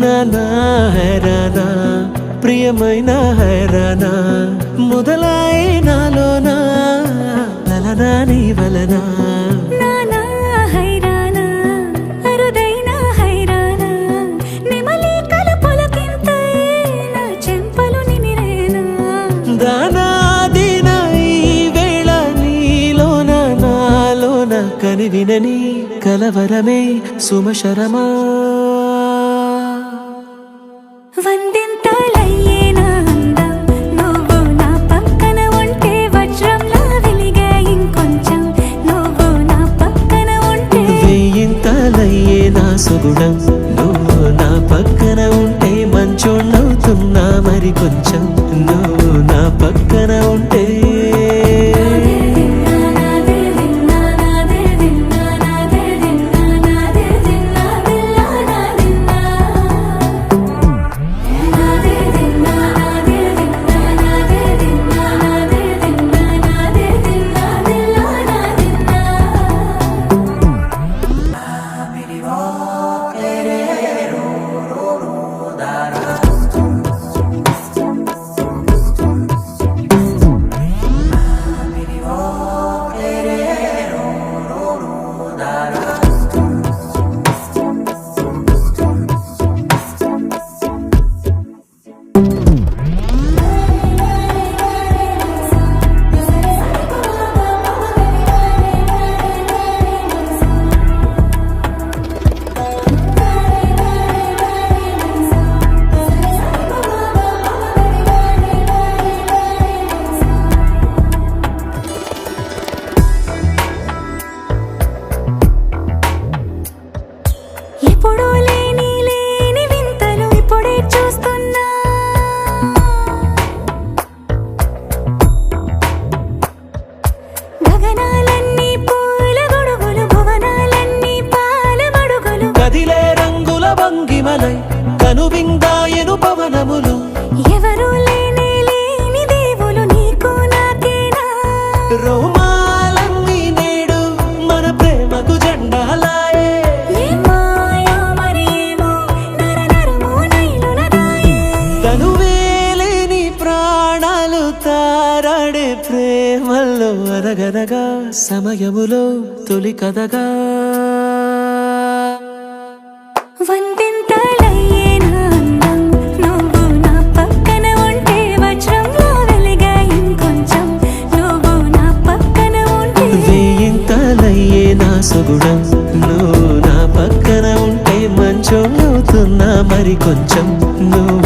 నానా హైరానా ప్రియమైన హైరానా మొదలై నాలోనా లలనా నీ వలనా నానా హైరానా అరుదైన హైరానా నెమలి కలుపులకింతై నా చెంపలు నిమిరేనా దానాదిన ఈ వేళ నీలోన నాలోన కనివినని కలవరమే సుమశరమా వందింతలయ్యేనా అందం నువ్వు నా పక్కన ఉంటే వజ్రంలా వెలిగే ఇంకొంచెం నువ్వు నా పక్కన ఉంటే వెయ్యింతలయ్యే నా సుగుణం నువ్వు నా పక్కన ఉంటే మంచోళ్ళవుతున్నా మరి కొంచెం నువ్వు నా పక్కన ఉంటే ఎప్పుడూ లేని వింతలు ఇప్పుడే చూస్తున్నా గగనాలన్నీ పూల గొడుగులు భువనాలన్నీ పాల మడుగులు కదిలే రంగుల భంగిమలై కనువిందాయను పవనములు ఎవరూ లేని దేవులు నీకు నాకేనా రోమాలన్నీ నేడు మన ప్రేమకు జెండాలాయే తనువేలేని ప్రాణాలు తారాడే ప్రేమల్లో అనగనగా సమయములో తొలి కథగా వందింతలయ్యేనా అందం నువ్వు నా పక్కన ఉంటే వజ్రంలా వెలిగే ఇంకొంచెం నువ్వు నా పక్కన ఉంటే వెయ్యింతలయ్యే నా సుగుణం నువ్వు నా పక్కన ఉంటే మంచోళ్ళవుతున్నా మరి కొంచెం నువ్వు